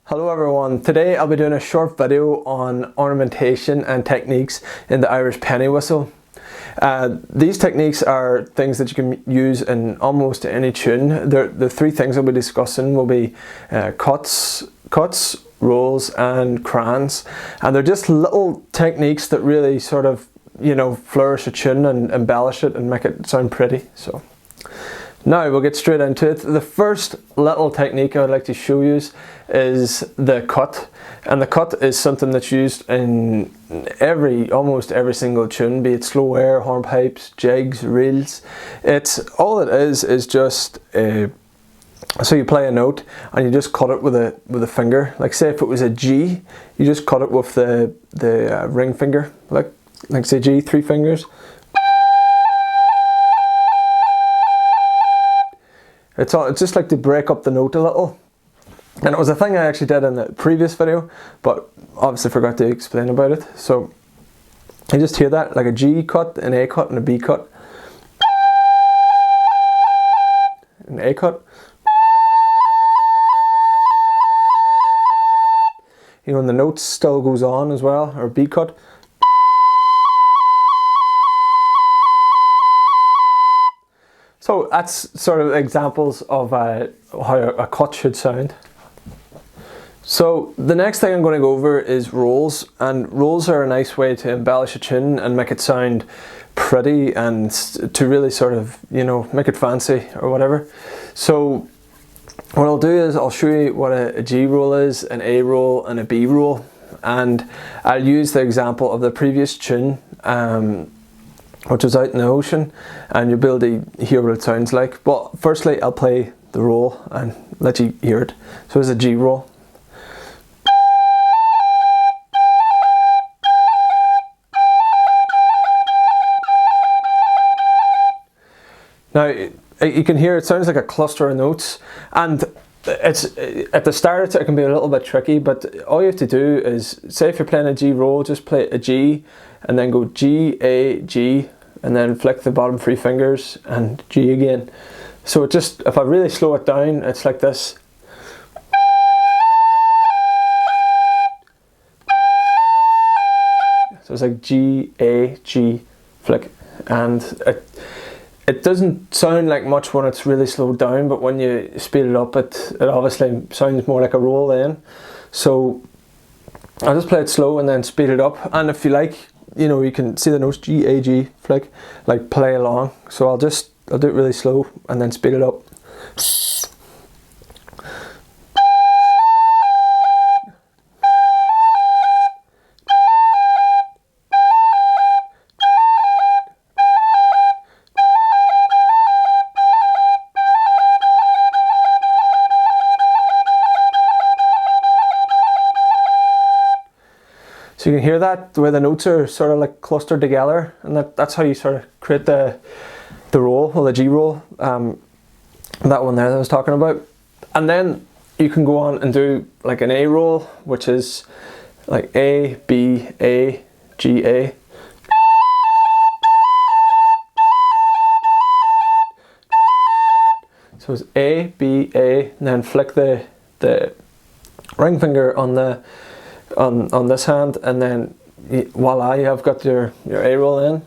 Hello everyone, today I'll be doing a short video on ornamentation and techniques in the Irish penny whistle. These techniques are things that you can use in almost any tune. The three things I'll be discussing will be cuts, rolls and crans, and they're just little techniques that really sort of, flourish a tune and embellish it and make it sound pretty. So now we'll get straight into it. The first little technique I would like to show you is the cut, and the cut is something that's used in almost every single tune, be it slow air, hornpipes, jigs, reels. All it is just so you play a note and you just cut it with a finger. Like say if it was a G, you just cut it with the ring finger, like say G, 3 fingers. It's just like to break up the note a little. And it was a thing I actually did in the previous video, but obviously forgot to explain about it. So you just hear that, like a G cut, an A cut and a B cut. An A cut. And the note still goes on as well, or B cut. So that's sort of examples of how a cut should sound. So the next thing I'm going to go over is rolls, and rolls are a nice way to embellish a tune and make it sound pretty and to really sort of, make it fancy or whatever. So what I'll do is I'll show you what a G roll is, an A roll and a B roll, and I'll use the example of the previous tune, which was Out in the Ocean, and you'll be able to hear what it sounds like. But firstly I'll play the roll and let you hear it. So it's a G roll. Now you can hear it sounds like a cluster of notes, and it's at the start it can be a little bit tricky, but all you have to do is, say if you're playing a G roll, just play a G and then go G, A, G, and then flick the bottom 3 fingers and G again. So it just, if I really slow it down, it's like this. So it's like G, A, G, flick, and it doesn't sound like much when it's really slowed down, but when you speed it up, it obviously sounds more like a roll then. So I'll just play it slow and then speed it up, and if you like, you can see the notes G, A, G, flick, like play along. So I'll do it really slow and then speed it up. So you can hear that, where the notes are sort of like clustered together, and that's how you sort of create the roll, or the G roll, that one there that I was talking about. And then you can go on and do like an A roll, which is like A, B, A, G, A. So it's A, B, A, and then flick the ring finger on this hand, and then voila, you have got your A roll in.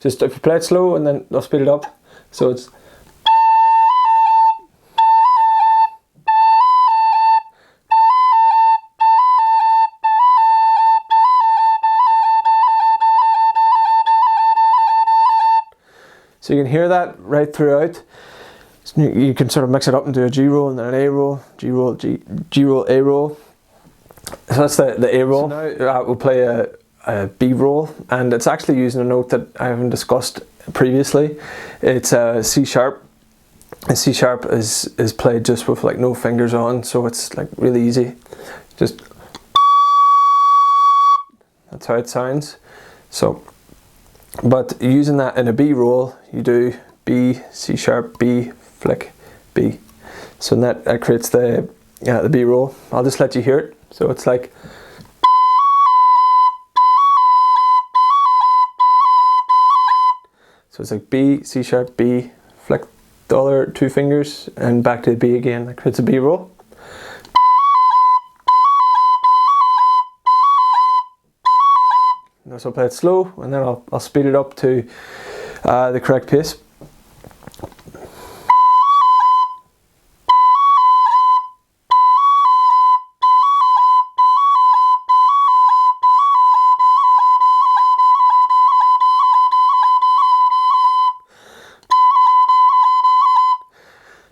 Just if you play it slow and then I'll speed it up. So it's so you can hear that right throughout. You can sort of mix it up and do a G roll and then an A roll, G roll, G roll, A roll. So that's the A roll. So now we'll play a B roll, and it's actually using a note that I haven't discussed previously. It's a C sharp. A C sharp is played just with like no fingers on, so it's like really easy. Just that's how it sounds. So, but using that in a B roll, you do B, C sharp, B, flick, B. So that creates the B roll. I'll just let you hear it. So it's like So it's like B, C sharp, B, flick, the other two fingers and back to the B again. That creates a B roll. So I'll play it slow, and then I'll speed it up to the correct pace.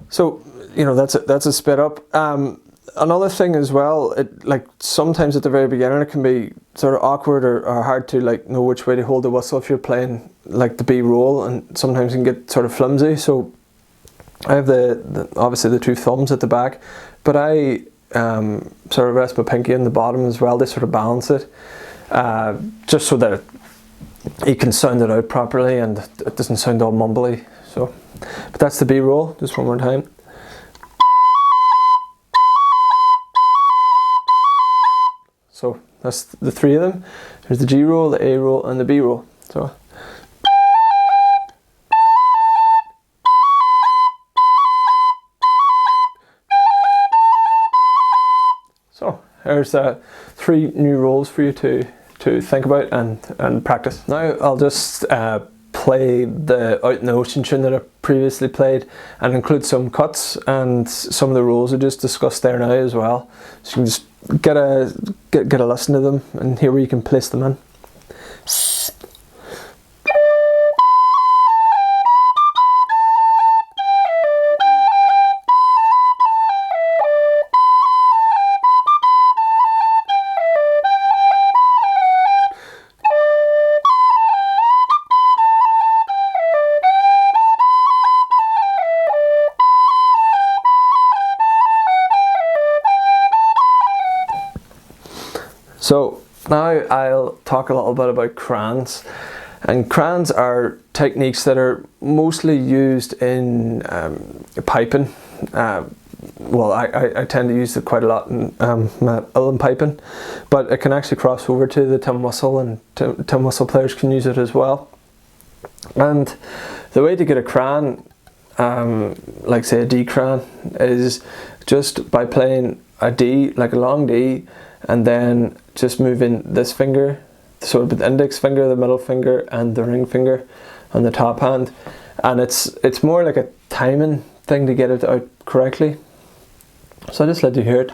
So, you know, that's a sped up. Another thing as well, like sometimes at the very beginning it can be sort of awkward or hard to like know which way to hold the whistle if you're playing like the B roll, and sometimes it can get sort of flimsy. So I have the obviously the two thumbs at the back, but I sort of rest my pinky in the bottom as well to sort of balance it, just so that you can sound it out properly and it doesn't sound all mumbly. So, but that's the B roll. Just one more time. So that's the three of them. There's the G roll, the A roll, and the B roll. So there's three new rolls for you to think about and practice. Now I'll just play the Out in the Ocean tune that I previously played and include some cuts and some of the rolls I just discussed there now as well. So you can just get a listen to them and hear where you can place them in. So now I'll talk a little bit about crans. And crans are techniques that are mostly used in piping. Well, I tend to use it quite a lot in my uilleann piping, but it can actually cross over to the tin whistle, and tin whistle players can use it as well. And the way to get a cran, like say a D cran, is just by playing a D, like a long D, and then just moving this finger, so the index finger, the middle finger, and the ring finger on the top hand. And it's more like a timing thing to get it out correctly. So I'll just let you hear it.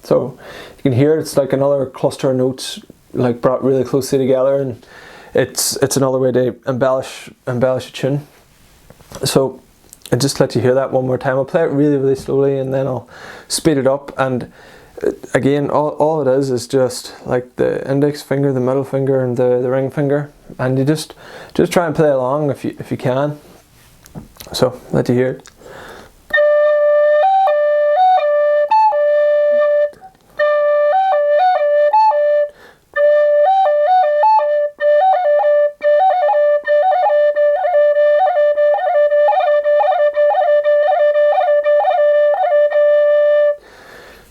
So you can hear it's like another cluster of notes like brought really closely together, and it's another way to embellish a tune. So I just let you hear that one more time. I'll play it really slowly and then I'll speed it up. And again, all it is just like the index finger, the middle finger, and the ring finger, and you just try and play along if you can. So let you hear it.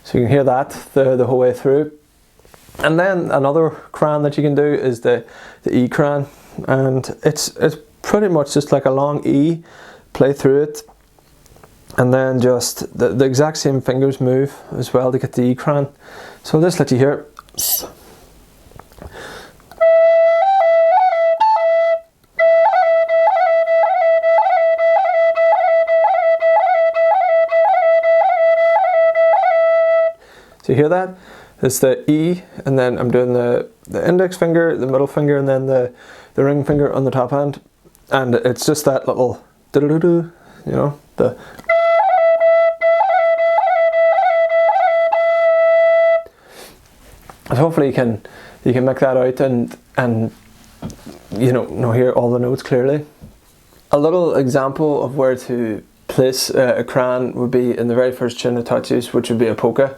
So you can hear that the whole way through. And then another cran that you can do is the E cran, and it's pretty much just like a long E, play through it, and then just the exact same fingers move as well to get the E cran. So I'll just let you hear it. So you hear that? It's the E, and then I'm doing the index finger, the middle finger, and then the ring finger on the top hand. And it's just that little do-do-do-do, you know, the... And hopefully you can make that out and you know hear all the notes clearly. A little example of where to place a cran would be in the very first tune it touches, which would be a polka.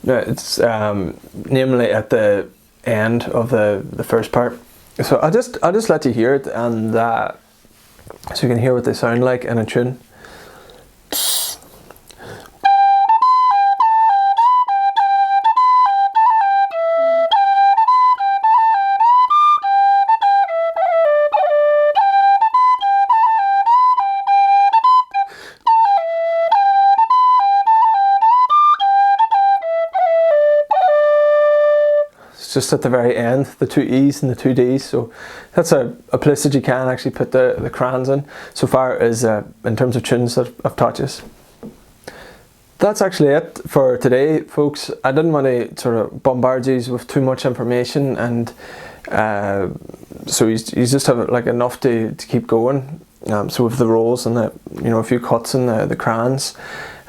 Now it's namely at the end of the first part. So I'll just let you hear it, and so you can hear what they sound like in a tune. it's just at the very end, the 2 E's and the 2 D's. So that's a place that you can actually put the crayons in. So far is in terms of tunes that I've taught you. That's actually it for today, folks. I didn't want to sort of bombard you with too much information, and so you just have like enough to keep going. So with the rolls and a few cuts and the crayons,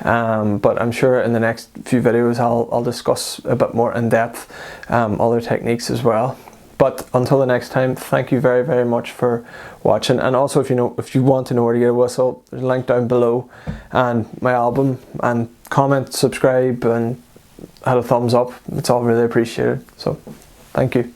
but I'm sure in the next few videos I'll discuss a bit more in depth other techniques as well. But until the next time, thank you very, very much for watching. And also, if you want to know where to get a whistle, there's a link down below, and my album, and comment, subscribe, and hit a thumbs up. It's all really appreciated. So thank you.